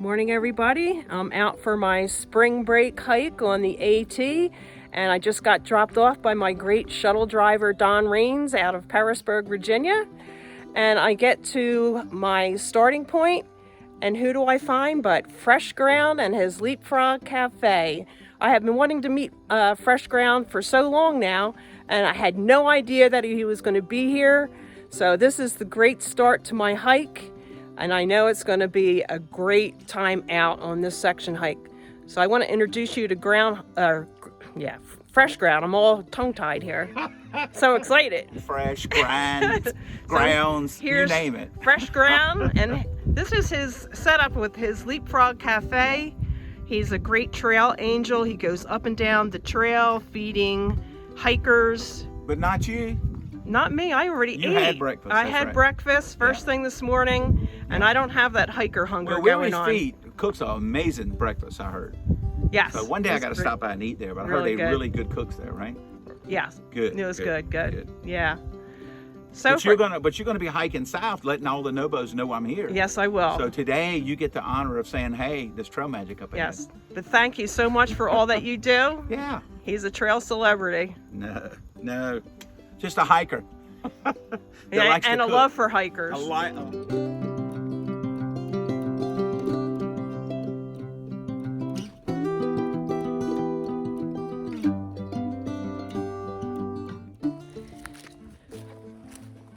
Morning everybody. I'm out for my spring break hike on the AT, and I just got dropped off by my great shuttle driver Don Rains out of Parisburg, Virginia. And I get to my starting point, and who do I find but Fresh Ground and his Leapfrog Cafe. I have been wanting to meet Fresh Ground for so long now, and I had no idea that he was going to be here. So this is the great start to my hike. And I know it's going to be a great time out on this section hike. So I want to introduce you to Fresh Ground. I'm all tongue-tied here. So excited. Fresh Ground, Grounds, you name it. Fresh Ground, and this is his setup with his Leapfrog Cafe. He's a great trail angel. He goes up and down the trail feeding hikers. But not you. Not me. I already ate. You had breakfast. I had breakfast first thing this morning, and I don't have that hiker hunger going on. Weary Feet cooks an amazing breakfast, I heard. Yes. So one day I got to stop by and eat there, but I heard they really good cooks there, right? Yes. Good. It was good. Yeah. So but you're gonna be hiking south, letting all the Nobos know I'm here. Yes, I will. So today you get the honor of saying, "Hey, there's trail magic up ahead." Yes. But thank you so much for all that you do. Yeah. He's a trail celebrity. No. Just a hiker. Yeah, and a love for hikers.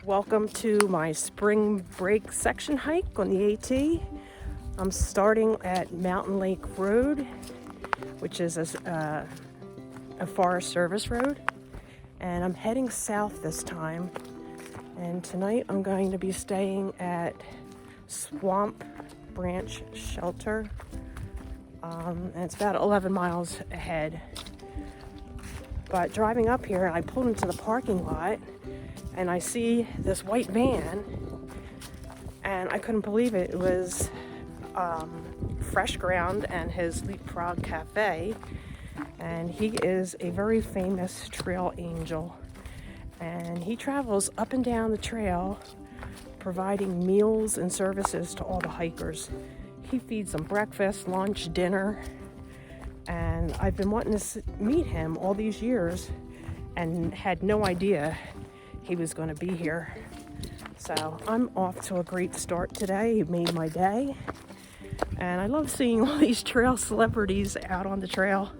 Welcome to my spring break section hike on the AT. I'm starting at Mountain Lake Road, which is a Forest Service road. And I'm heading south this time. And tonight I'm going to be staying at Swamp Branch Shelter. And it's about 11 miles ahead. But driving up here, I pulled into the parking lot and I see this white van. And I couldn't believe it. It was Fresh Ground and his Leapfrog Cafe. And he is a very famous trail angel, and he travels up and down the trail providing meals and services to all the hikers. He feeds them breakfast, lunch, dinner, and I've been wanting to meet him all these years and had no idea he was going to be here. So I'm off to a great start today. He made my day, and I love seeing all these trail celebrities out on the trail.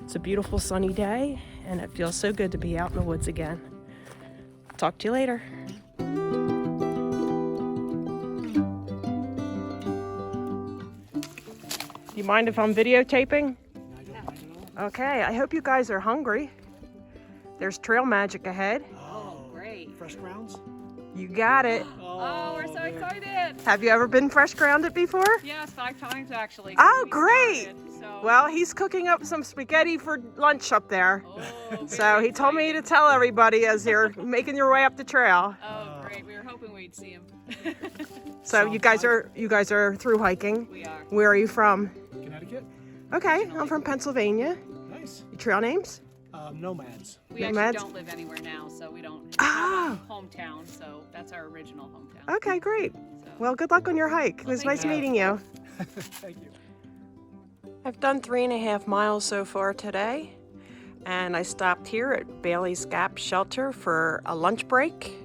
It's a beautiful sunny day, and it feels so good to be out in the woods again. Talk to you later. Do you mind if I'm videotaping? I don't mind at all. Okay, I hope you guys are hungry. There's trail magic ahead. Oh, great. Fresh Grounds? You got it. Oh, we're so excited. Have you ever been fresh grounded before? Yes, 5 times actually. Oh, great. So. Well, he's cooking up some spaghetti for lunch up there. Oh, So he told me to tell everybody as you're making your way up the trail. Oh, great. We were hoping we'd see him. So you guys are through hiking. We are. Where are you from? Connecticut? Okay, I'm from Pennsylvania. Nice. Your trail names? Nomads. We actually Nomads? don't live anywhere now, so we don't Ah. have a hometown, so that's our original hometown. Okay, great. So. Well, good luck on your hike. It was thank nice you. meeting you. Thank you. I've done 3.5 miles so far today, and I stopped here at Bailey's Gap Shelter for a lunch break.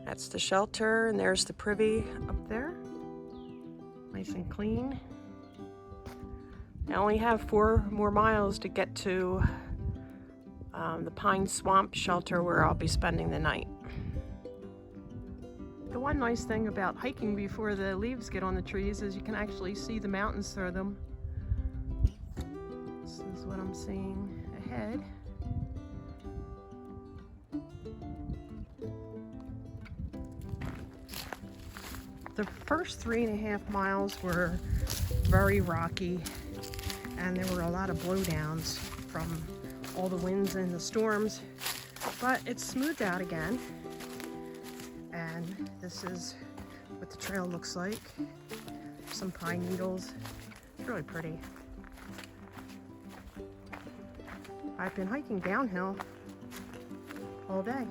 That's the shelter, and there's the privy up there. Nice and clean. I only have 4 more miles to get to the Pine Swamp Shelter where I'll be spending the night. The one nice thing about hiking before the leaves get on the trees is you can actually see the mountains through them. This is what I'm seeing ahead. The first 3.5 miles were very rocky, and there were a lot of blowdowns from all the winds and the storms, but it's smoothed out again. And this is what the trail looks like. Some pine needles. It's really pretty. I've been hiking downhill all day.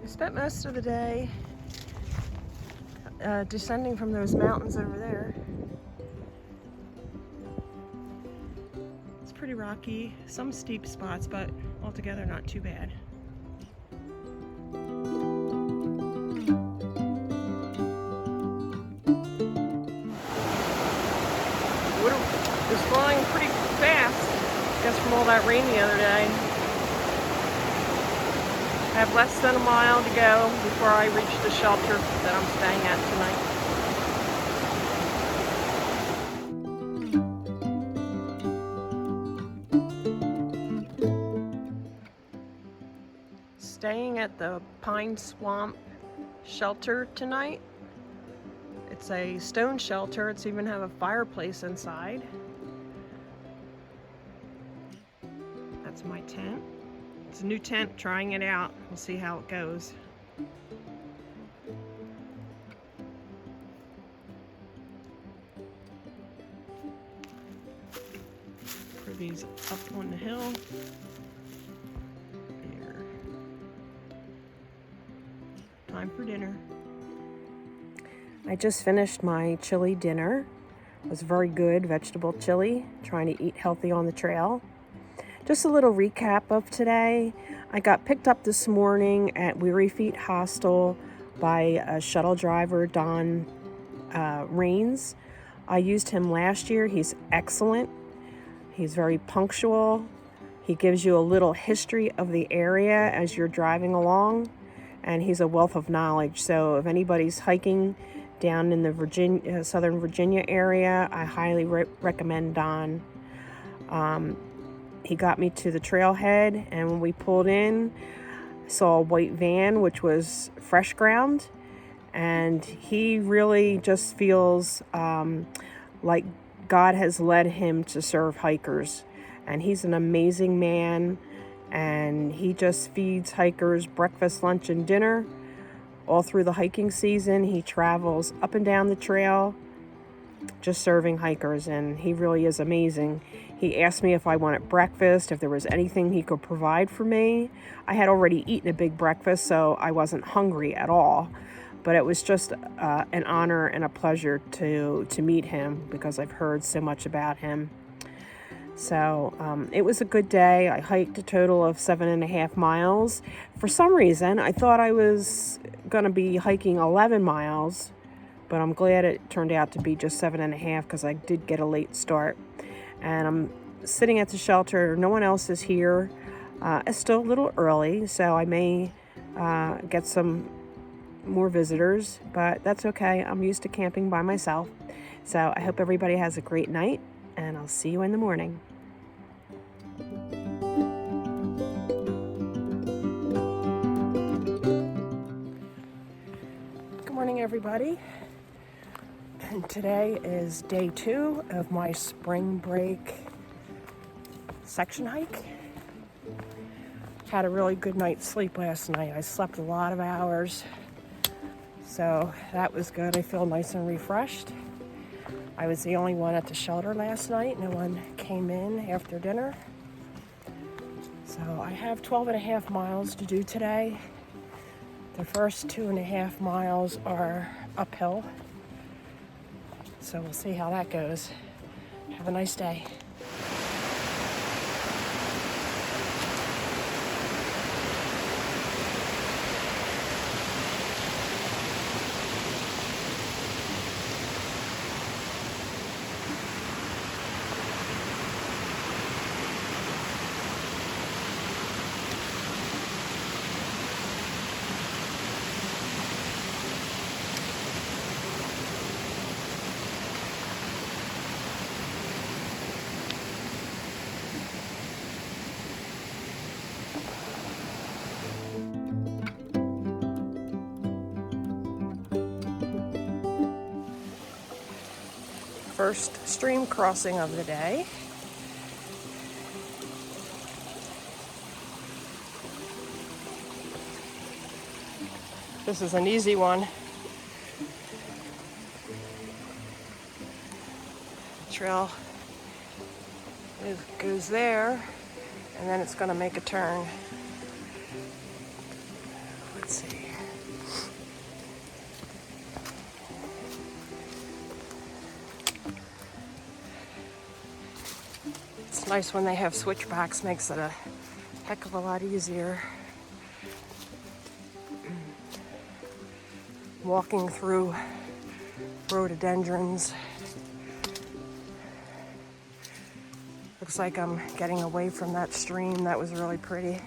Spent most of the day descending from those mountains over there. It's pretty rocky, some steep spots, but altogether not too bad. Water was flowing pretty fast, I guess from all that rain the other day. I have less than a mile to go before I reach the shelter that I'm staying at tonight. Staying at the Pine Swamp shelter tonight. It's a stone shelter. It's even have a fireplace inside. That's my tent. It's a new tent, trying it out. We'll see how it goes. Put these up on the hill. There. Time for dinner. I just finished my chili dinner. It was very good, vegetable chili. Trying to eat healthy on the trail. Just a little recap of today. I got picked up this morning at Weary Feet Hostel by a shuttle driver, Don Rains. I used him last year. He's excellent. He's very punctual. He gives you a little history of the area as you're driving along, and he's a wealth of knowledge. So if anybody's hiking down in the Southern Virginia area, I highly recommend Don. He got me to the trailhead, and when we pulled in, I saw a white van, which was fresh ground, and he really just feels like God has led him to serve hikers. And he's an amazing man, and he just feeds hikers breakfast, lunch, and dinner all through the hiking season. He travels up and down the trail just serving hikers, and he really is amazing. He asked me if I wanted breakfast, if there was anything he could provide for me. I had already eaten a big breakfast, so I wasn't hungry at all. But it was just an honor and a pleasure to meet him, because I've heard so much about him. So it was a good day. I hiked a total of 7.5 miles. For some reason, I thought I was going to be hiking 11 miles, but I'm glad it turned out to be just 7.5, because I did get a late start. And I'm sitting at the shelter. No one else is here. It's still a little early, so I may get some more visitors, but that's okay. I'm used to camping by myself. So I hope everybody has a great night, and I'll see you in the morning. Good morning, everybody. And today is day 2 of my spring break section hike. Had a really good night's sleep last night. I slept a lot of hours. So that was good. I feel nice and refreshed. I was the only one at the shelter last night. No one came in after dinner. So I have 12.5 miles to do today. The first 2.5 miles are uphill. So we'll see how that goes. Have a nice day. First stream crossing of the day. This is an easy one. Trail goes there, and then it's going to make a turn. Let's see. It's nice when they have switchbacks, makes it a heck of a lot easier. Walking through rhododendrons. Looks like I'm getting away from that stream. That was really pretty.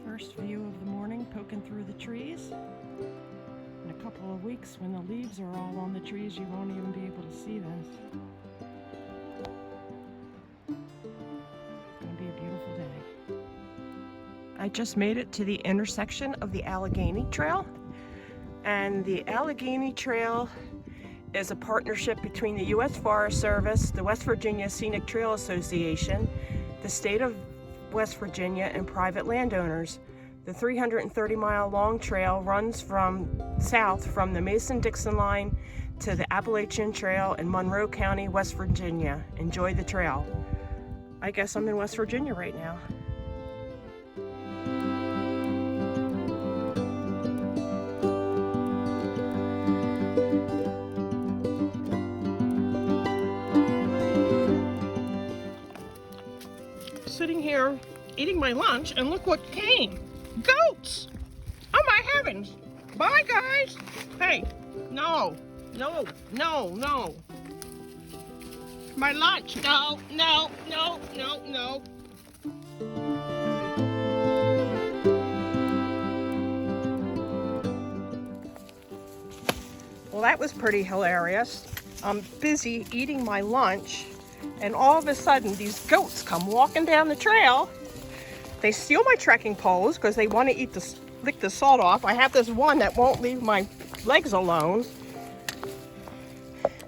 First view of the morning, poking through the trees. In a couple of weeks, when the leaves are all on the trees, you won't even be able to see this. It's going to be a beautiful day. I just made it to the intersection of the Allegheny Trail. And the Allegheny Trail is a partnership between the U.S. Forest Service, the West Virginia Scenic Trail Association, the state of West Virginia, and private landowners. The 330-mile long trail runs from south from the Mason-Dixon line to the Appalachian Trail in Monroe County, West Virginia. Enjoy the trail. I guess I'm in West Virginia right now. Sitting here eating my lunch, and look what came. Goats! Oh my heavens! Bye, guys! Hey, no, no, no, no. My lunch, no, no, no, no, no. Well, that was pretty hilarious. I'm busy eating my lunch, and all of a sudden these goats come walking down the trail. They steal my trekking poles because they want to lick the salt off. I have this one that won't leave my legs alone.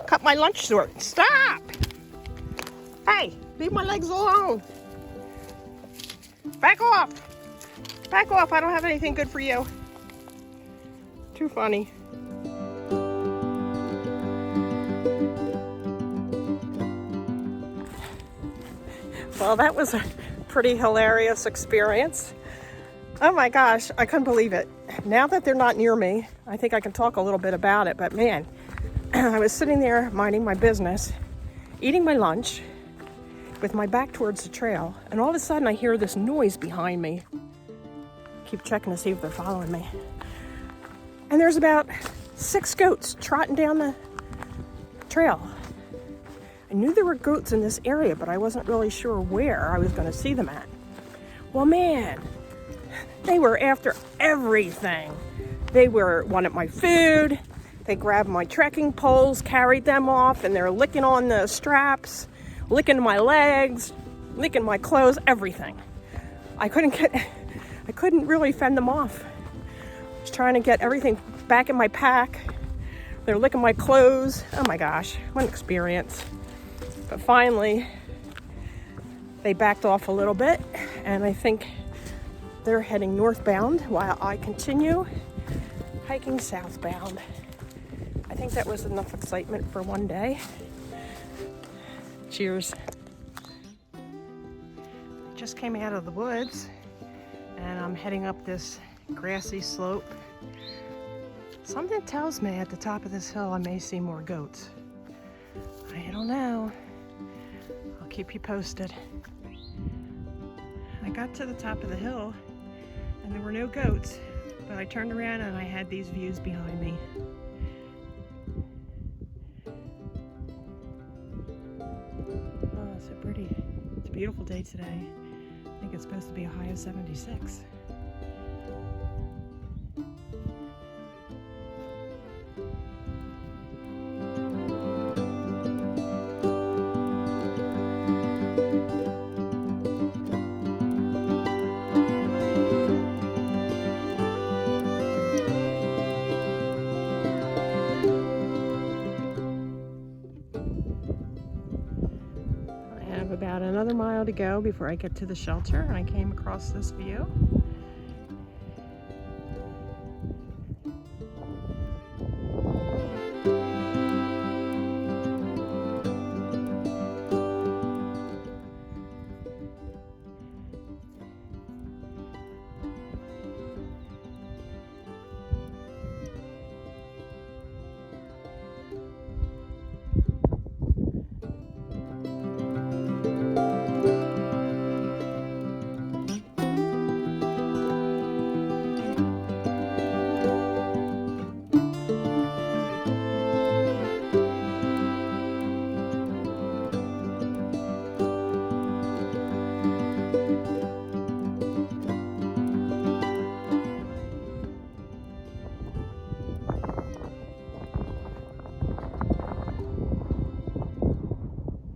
Cut my lunch short. Stop! Hey, leave my legs alone. Back off. Back off. I don't have anything good for you. Too funny. Well, that was a pretty hilarious experience. Oh my gosh, I couldn't believe it. Now that they're not near me, I think I can talk a little bit about it, but man, I was sitting there minding my business, eating my lunch with my back towards the trail, and all of a sudden I hear this noise behind me. Keep checking to see if they're following me. And there's about 6 goats trotting down the trail. I knew there were goats in this area, but I wasn't really sure where I was going to see them at. Well, man, they were after everything. They wanted my food. They grabbed my trekking poles, carried them off, and they're licking on the straps, licking my legs, licking my clothes, everything. I couldn't really fend them off. I was trying to get everything back in my pack, They're licking my clothes. Oh my gosh, what an experience. But finally, they backed off a little bit, and I think they're heading northbound while I continue hiking southbound. I think that was enough excitement for one day. Cheers. Just came out of the woods, and I'm heading up this grassy slope. Something tells me at the top of this hill I may see more goats. I don't know. I'll keep you posted. I got to the top of the hill and there were no goats, but I turned around and I had these views behind me. Oh, so pretty. It's a beautiful day today. I think it's supposed to be a high of 76. About another mile to go before I get to the shelter, and I came across this view.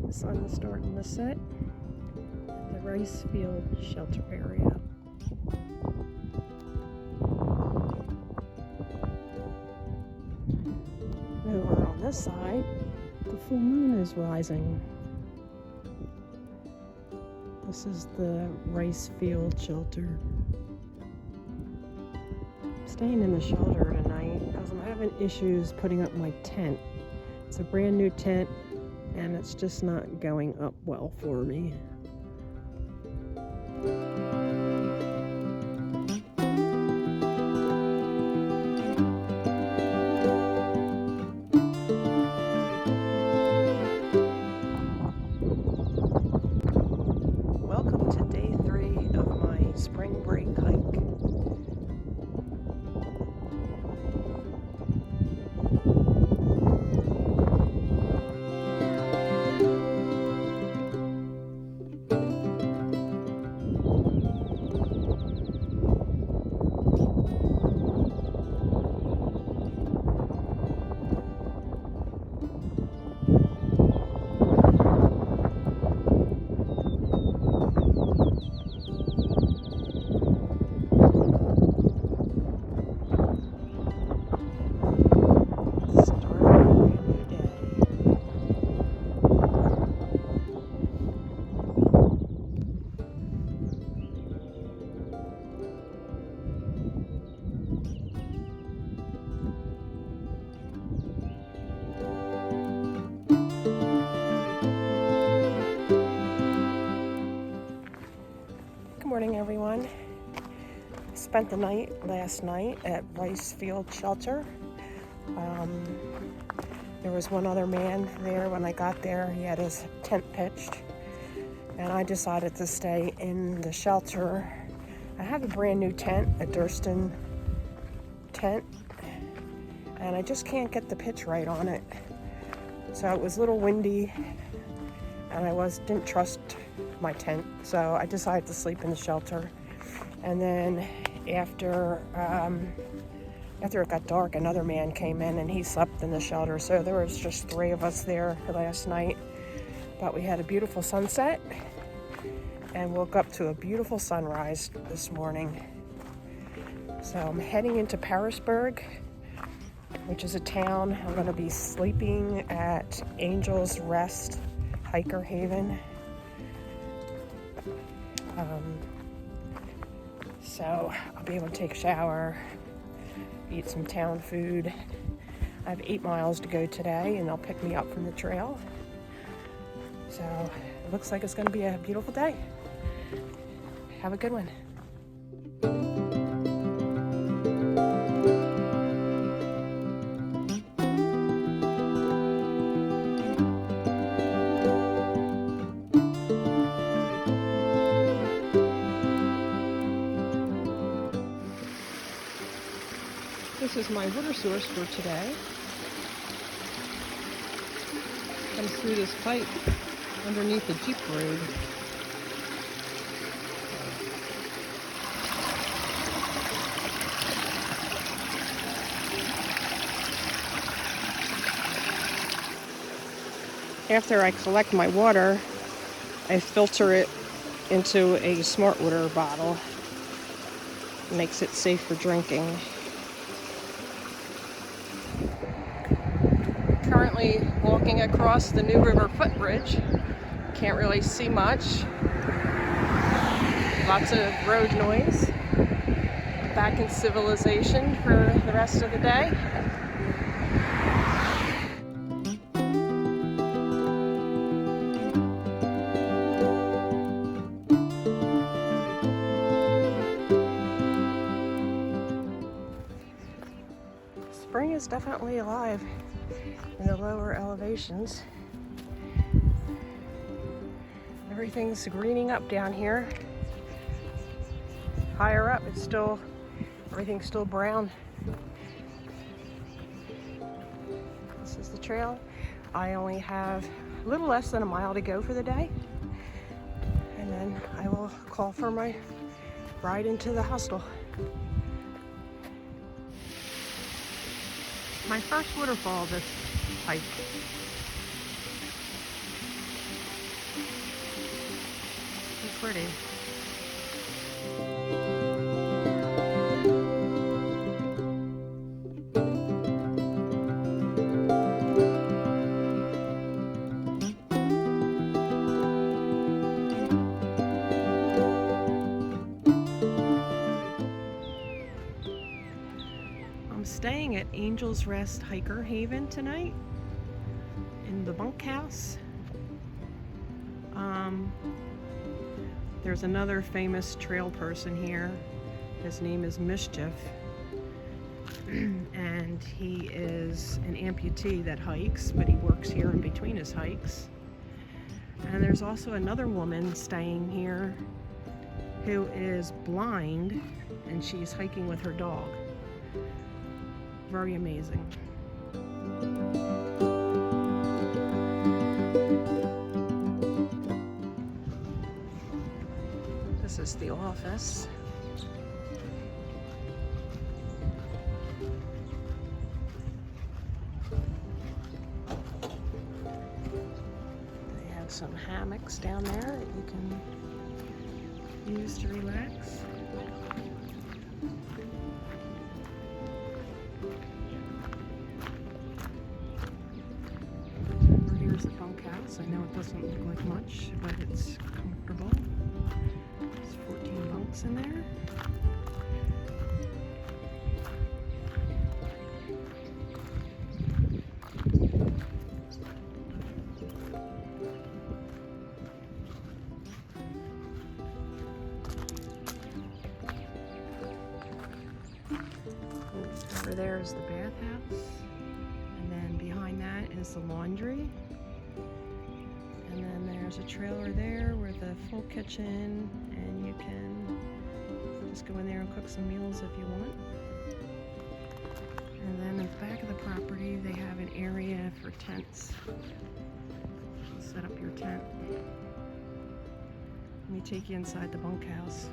The sun is starting to set at the rice field shelter area. Over on this side, the full moon is rising. This is the rice field shelter. I'm staying in the shelter tonight because I'm having issues putting up my tent. It's a brand new tent, and it's just not going up well for me. Welcome to day 3 of my spring break hike. Good morning, everyone. Spent the night last night at Rice Field Shelter. There was one other man there when I got there. He had his tent pitched, and I decided to stay in the shelter. I have a brand new tent, a Durston tent, and I just can't get the pitch right on it. So it was a little windy, and I didn't trust my tent, so I decided to sleep in the shelter. And then after it got dark, another man came in and he slept in the shelter. So there was just 3 of us there last night. But we had a beautiful sunset and woke up to a beautiful sunrise this morning. So I'm heading into Parisburg which is a town. I'm going to be sleeping at Angel's Rest Hiker Haven. So I'll be able to take a shower, eat some town food. I have 8 miles to go today, and they'll pick me up from the trail. So it looks like it's going to be a beautiful day. Have a good one. This is my water source for today. Comes through this pipe underneath the Jeep road. After I collect my water, I filter it into a smart water bottle. It makes it safe for drinking. Currently walking across the New River footbridge. Can't really see much. Lots of road noise. Back in civilization for the rest of the day. Spring is definitely alive in the lower elevations. Everything's greening up down here. Higher up, everything's still brown. This is the trail. I only have a little less than a mile to go for the day. And then I will call for my ride into the hostel. My first waterfall this hike. So pretty. Staying at Angel's Rest Hiker Haven tonight in the bunkhouse. There's another famous trail person here. His name is Mischief, and he is an amputee that hikes, but he works here in between his hikes. And there's also another woman staying here who is blind, and she's hiking with her dog. Very amazing. This is the office. They have some hammocks down there that you can use to relax. Here's the bunkhouse. I know it doesn't look like much, but it's comfortable. There's 14 bunks in there. Over there is the bathhouse, and then behind that is the laundry, and then there's a trailer there with a full kitchen, and you can just go in there and cook some meals if you want. And then in the back of the property they have an area for tents. Set up your tent. Let me take you inside the bunkhouse.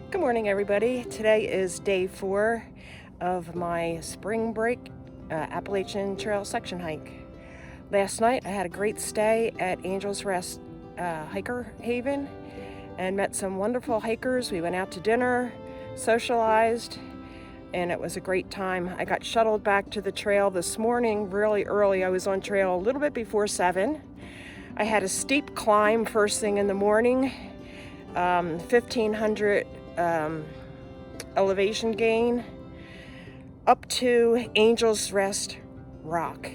Good morning, everybody. Today is day 4 of my spring break Appalachian Trail section hike. Last night I had a great stay at Angel's Rest Hiker Haven and met some wonderful hikers. We went out to dinner, socialized, and it was a great time. I got shuttled back to the trail this morning really early. I was on trail a little bit before 7. I had a steep climb first thing in the morning, 1,500 elevation gain up to Angel's Rest Rock.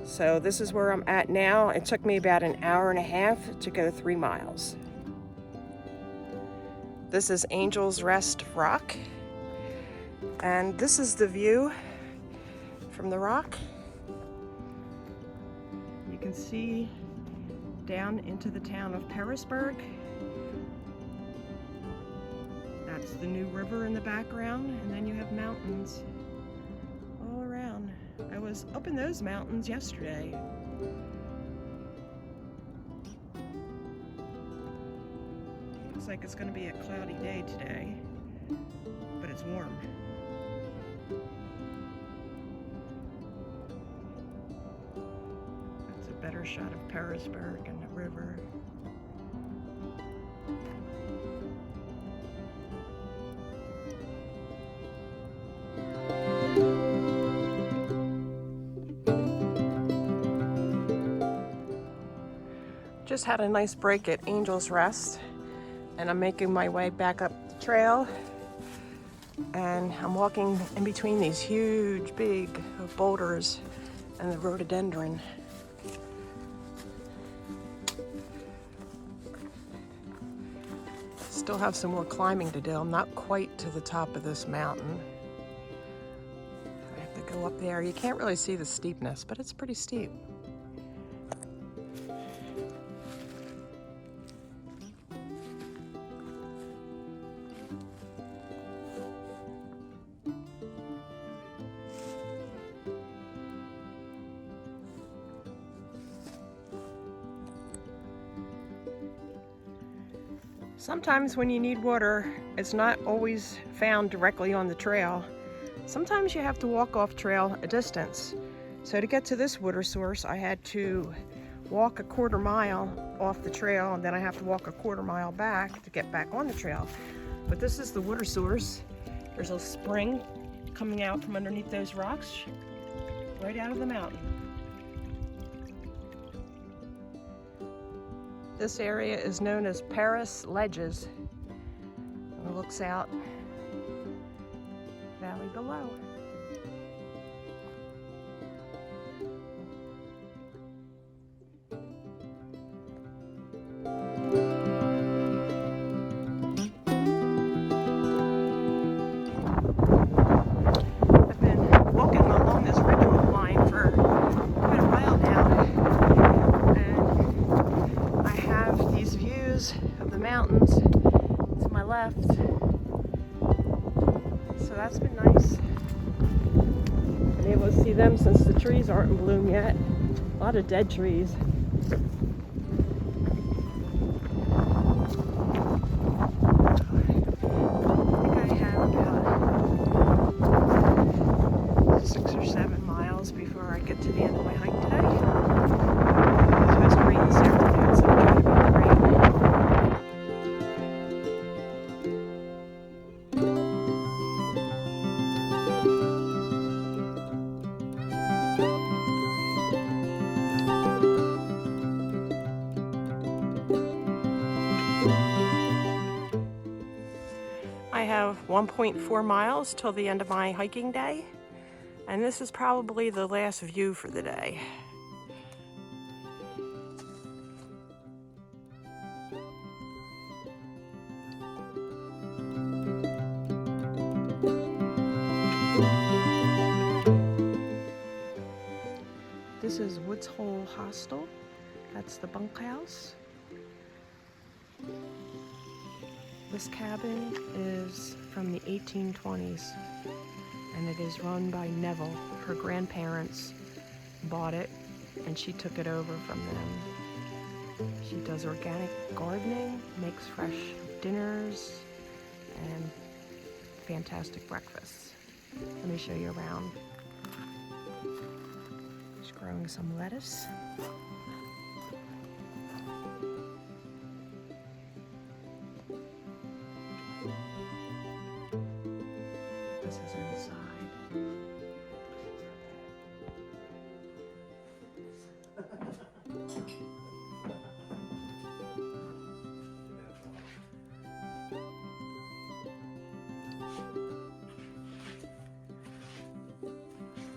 So this is where I'm at now. It took me about an hour and a half to go 3 miles. This is Angel's Rest Rock, and this is the view from the rock. You can see down into the town of Pearisburg. That's the New River in the background, and then you have mountains all around. I was up in those mountains yesterday. Looks like it's going to be a cloudy day today, but it's warm. That's a better shot of Pearisburg and the river. Just had a nice break at Angel's Rest, and I'm making my way back up the trail, and I'm walking in between these huge big boulders and the rhododendron. Still have some more climbing to do. I'm not quite to the top of this mountain. I have to go up there. You can't really see the steepness, but it's pretty steep. Sometimes when you need water, it's not always found directly on the trail. Sometimes you have to walk off trail a distance. So to get to this water source, I had to walk a 1/4 mile off the trail, and then I have to walk a 1/4 mile back to get back on the trail. But this is the water source. There's a spring coming out from underneath those rocks, right out of the mountain. This area is known as Paris Ledges, and it looks out valley below. I've been walking along this ridge line for quite a while now, and I have these views of the mountains to my left, so that's been nice. Been able to see them since the trees aren't in bloom yet. A lot of dead trees. I have about 6 or 7 miles before I get to the end of my hike today. It's supposed to rain this afternoon, so I'm trying to beat the rain. I have 1.4 miles till the end of my hiking day, and this is probably the last view for the day. is Woods Hole Hostel. That's the bunkhouse. This cabin is from the 1820s, and it is run by Neville. Her grandparents bought it, and she took it over from them. She does organic gardening, makes fresh dinners, and fantastic breakfasts. Let me show you around. She's growing some lettuce. This is inside.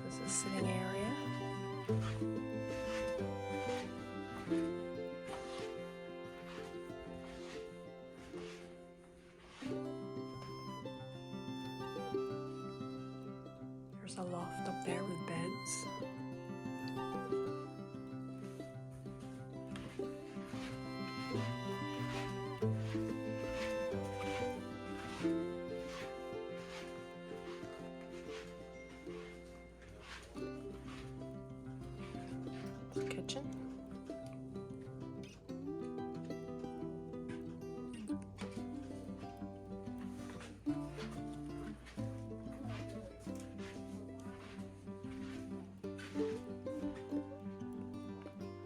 This is sitting area. There's a loft up there with beds. Kitchen.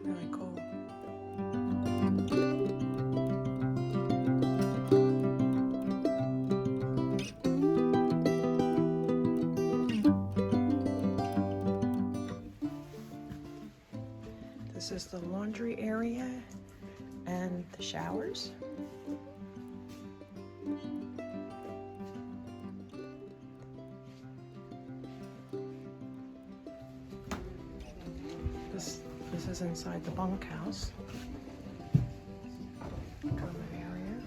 Really cool. This is the laundry area and the showers. This is inside the bunkhouse. Common area.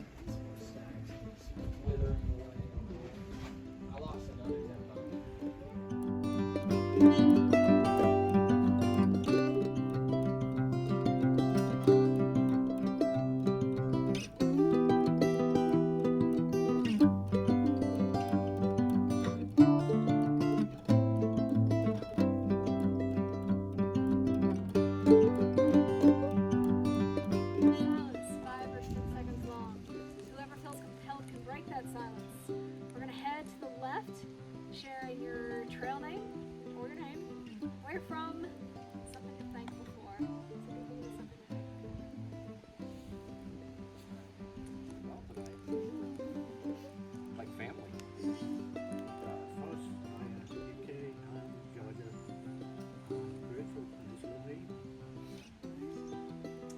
Silence, 5 or 10 seconds long. Whoever feels compelled can break that silence. We're gonna head to the left, sharing your trail name or your name, where you're from, something you're thankful for. So anything that's something you're Like family. First, UK, Georgia. Grateful for this lovely.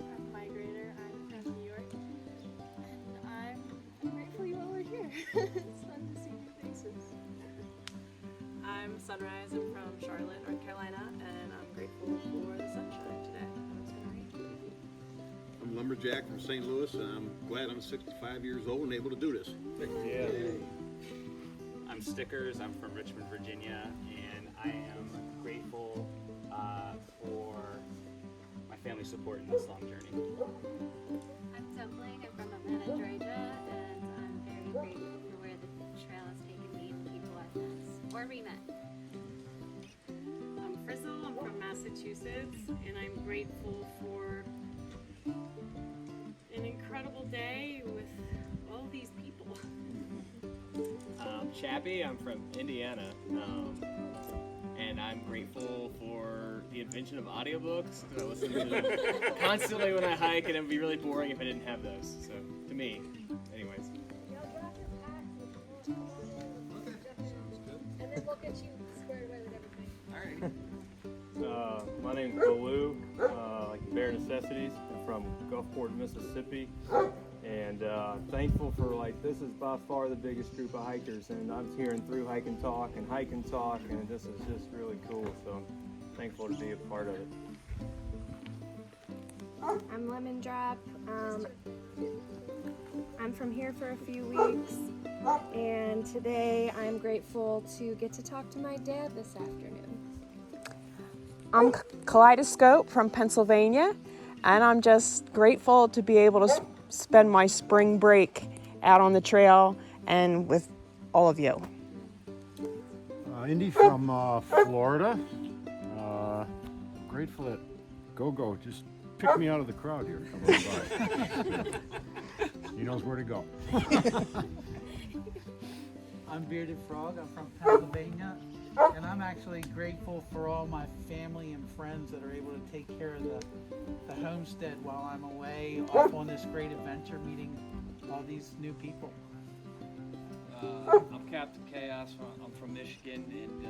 I'm a migrator, I'm from New York, and I'm grateful you all are here. It's fun to see new faces. I'm Sunrise. I'm from Charlotte, North Carolina, and I'm grateful for the sunshine today. It's gonna rain. I'm Lumberjack from St. Louis, and I'm glad I'm 65 years old and able to do this. I'm Stickers. I'm from Richmond, Virginia, and I am grateful for my family support in this long journey. I'm Dumpling, I'm from Atlanta, Georgia, and I'm very grateful for where the trail has taken me and the people I've met or re-met. I'm Frizzle. I'm from Massachusetts, and I'm grateful for an incredible day with all these people. Chappie, I'm from Indiana, and I'm grateful for the invention of audiobooks, because I listen to them constantly when I hike, and it would be really boring if I didn't have those, so, to me, anyways. And then we'll get you squared away with everything. Alright. My name's Baloo, like Bare Necessities. I'm from Gulfport, Mississippi, and thankful for, like, this is by far the biggest group of hikers, and I'm hearing through Hike and Talk, and this is just really cool, so I'm thankful to be a part of it. I'm Lemon Drop. I'm from here for a few weeks, and today I'm grateful to get to talk to my dad this afternoon. I'm Kaleidoscope from Pennsylvania, and I'm just grateful to be able to spend my spring break out on the trail and with all of you. Indy from Florida. Grateful that Go just picked me out of the crowd here. He knows where to go. I'm Bearded Frog. I'm from Pennsylvania, and I'm actually grateful for all my family and friends that are able to take care of the homestead while I'm away off on this great adventure meeting all these new people. I'm Captain Chaos. I'm from Michigan, and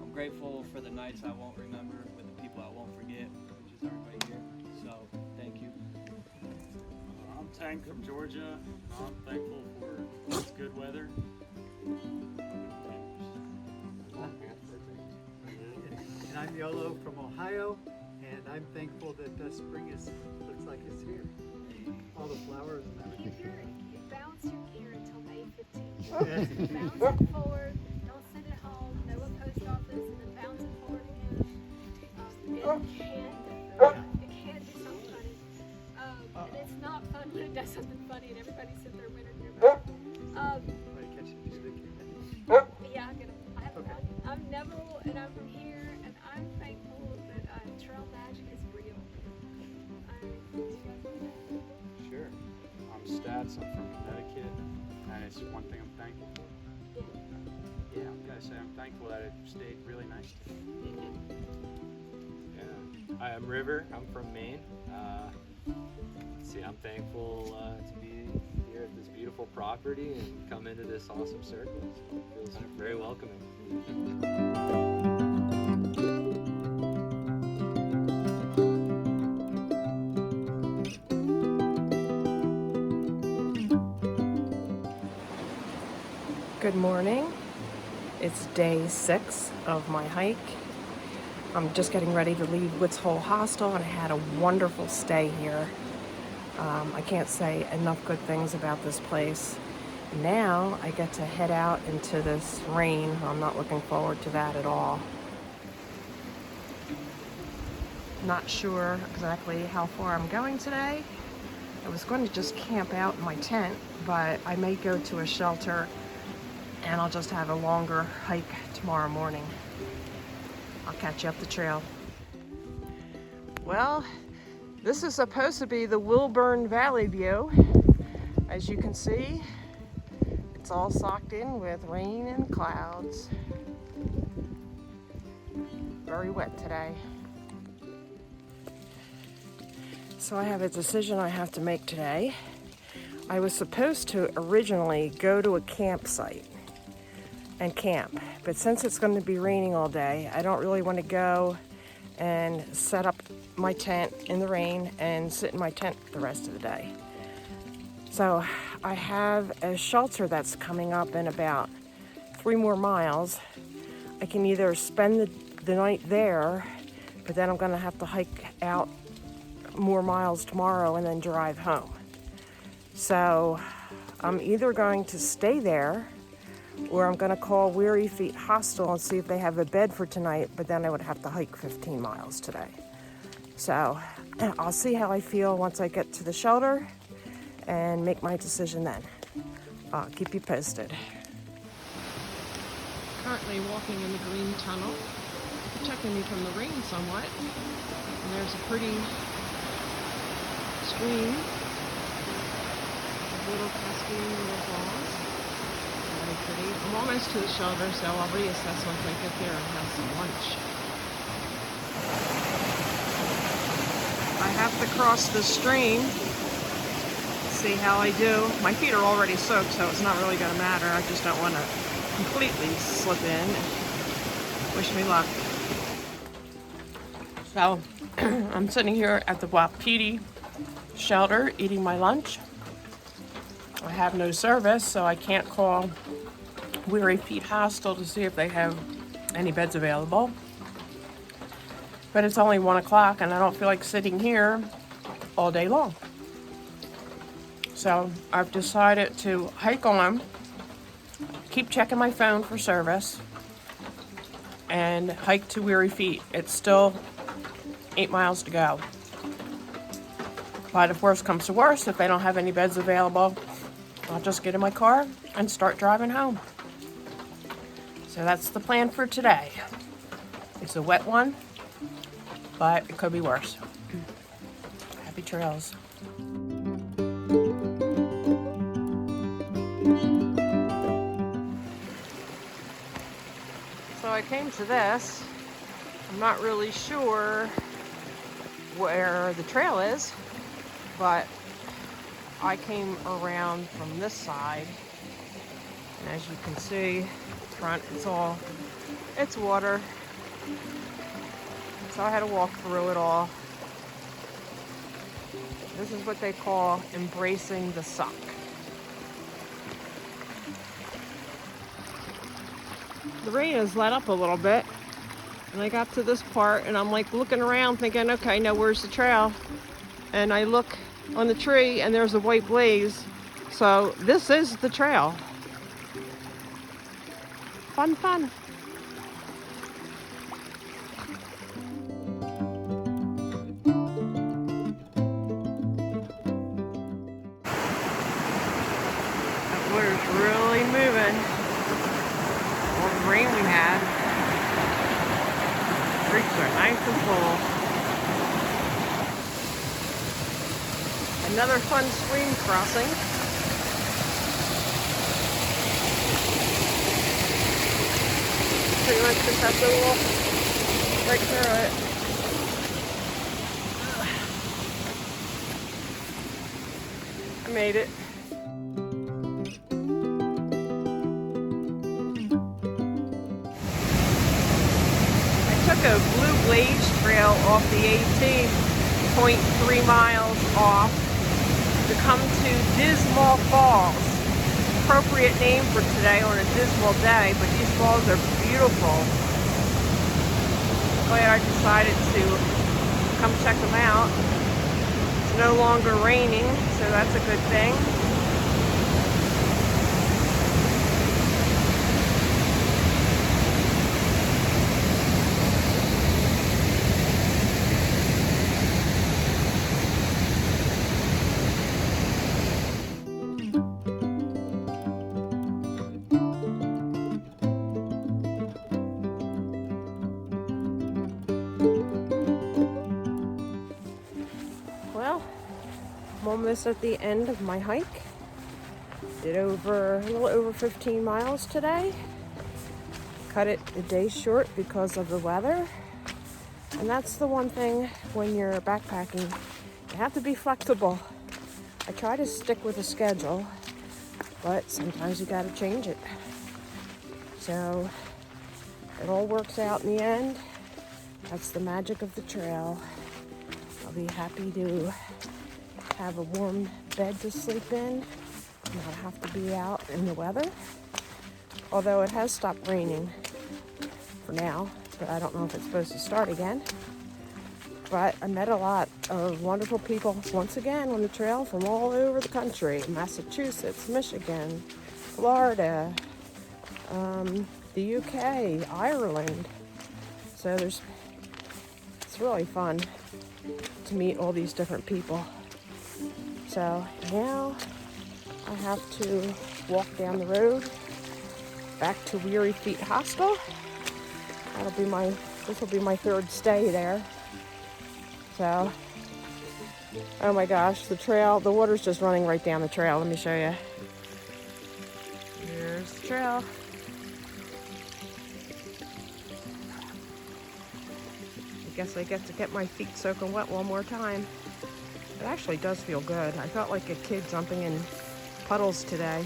I'm grateful for the nights I won't remember with the people I won't forget, which is everybody here. So, thank you. I'm Tank from Georgia. I'm thankful for this good weather. And I'm Yolo from Ohio, and I'm thankful that the spring looks like it's here. All the flowers and everything. You bounce your gear until May 15th. Bounce it forward, don't send it home, no post office, and then bounce it forward again. It can do something funny. And it's not fun when it does something funny and everybody sits there winning your back. Yeah, I have fun. I'm Neville, and I'm from here, and I'm thankful that trail magic is real. Sure. I'm Stats. I'm from Connecticut, and it's one thing I'm thankful for. Yeah, I'm gonna say I'm thankful that it stayed really nice today. Yeah. Hi, I'm River. I'm from Maine. I'm thankful to be here at this beautiful property and come into this awesome circle. It feels very welcoming. Good morning. It's day 6 of my hike. I'm just getting ready to leave Weary Feet Hostel, and I had a wonderful stay here. I can't say enough good things about this place. Now I get to head out into this rain. I'm not looking forward to that at all. Not sure exactly how far I'm going today. I was going to just camp out in my tent, but I may go to a shelter and I'll just have a longer hike tomorrow morning. I'll catch you up the trail. Well, this is supposed to be the Wilburn Valley view. As you can see, it's all socked in with rain and clouds. Very wet today. So I have a decision I have to make today. I was supposed to originally go to a campsite and camp, but since it's going to be raining all day, I don't really want to go and set up my tent in the rain and sit in my tent the rest of the day. So I have a shelter that's coming up in about 3 more miles. I can either spend the night there, but then I'm going to have to hike out more miles tomorrow and then drive home. So I'm either going to stay there, or I'm going to call Weary Feet Hostel and see if they have a bed for tonight, but then I would have to hike 15 miles today. So I'll see how I feel once I get to the shelter and make my decision then. I'll keep you posted. Currently walking in the green tunnel, protecting me from the rain somewhat. And there's a pretty stream, little cascading little falls. Very pretty. I'm almost to the shelter, so I'll reassess once I get there and have some lunch. I have to cross the stream. See how I do. My feet are already soaked, so it's not really going to matter. I just don't want to completely slip in. Wish me luck. So I'm sitting here at the Wapiti shelter eating my lunch. I have no service, so I can't call Weary Feet Hostel to see if they have any beds available. But it's only 1 o'clock and I don't feel like sitting here all day long. So I've decided to hike on, keep checking my phone for service, and hike to Weary Feet. It's still 8 miles to go. But if worse comes to worse, if they don't have any beds available, I'll just get in my car and start driving home. So that's the plan for today. It's a wet one, but it could be worse. Happy trails. So I came to this. I'm not really sure where the trail is, but I came around from this side, and as you can see, front, it's water. So I had to walk through it all. This is what they call embracing the suck. The rain has let up a little bit, and I got to this part and I'm like looking around thinking, okay, now where's the trail? And I look on the tree and there's a white blaze. So this is the trail. Fun, fun. That water's really moving. All the rain we had. Creeks are nice and full. Another fun stream crossing. Pretty much just have to walk right through it. I made it. I took a blue blaze trail off the AT, 0.3 miles off, to come to Dismal Falls. Appropriate name for today on a dismal day, but these falls are beautiful. Glad I decided to come check them out. It's no longer raining, so that's a good thing. Well, I'm almost at the end of my hike. Did a little over 15 miles today. Cut it a day short because of the weather. And that's the one thing when you're backpacking, you have to be flexible. I try to stick with a schedule, but sometimes you gotta change it. So it all works out in the end. That's the magic of the trail. I'll be happy to have a warm bed to sleep in, not have to be out in the weather. Although it has stopped raining for now, but I don't know if it's supposed to start again. But I met a lot of wonderful people once again on the trail from all over the country. Massachusetts, Michigan, Florida, the UK, Ireland. So it's really fun to meet all these different people. So now I have to walk down the road back to Weary Feet Hostel. This will be my third stay there. So, oh my gosh, the water's just running right down the trail. Let me show you. Here's the trail. I guess I get to get my feet soaking wet one more time. It actually does feel good. I felt like a kid jumping in puddles today.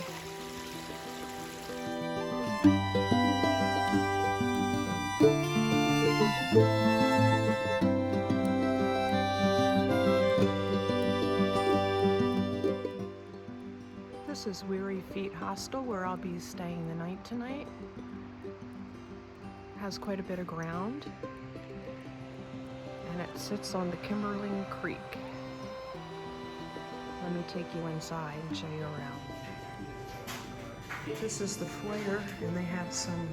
This is Weary Feet Hostel, where I'll be staying the night tonight. It has quite a bit of ground, and it sits on the Kimberling Creek. Let me take you inside and show you around. This is the foyer, and they have some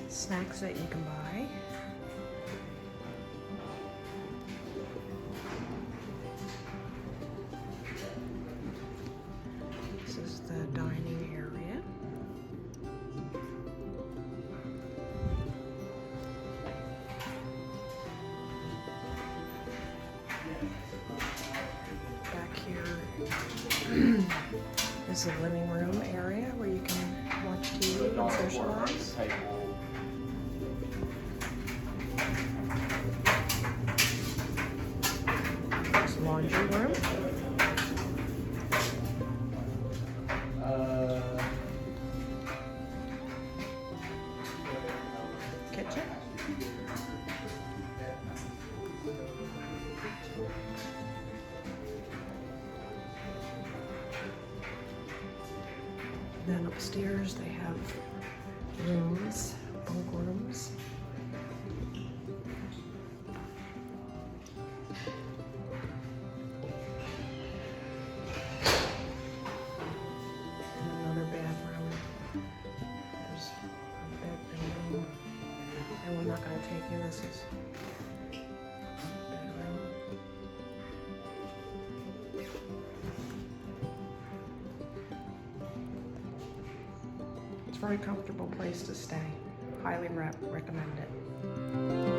snacks that you can buy. the dining area. Back here is the living room area where you can watch TV and socialize. There's the laundry room. Kitchen. Then upstairs they have rooms, bunk rooms. And another bedroom. There's a bedroom. And we're not going to take you. This is bedroom. It's a very comfortable place to stay. Highly recommend it.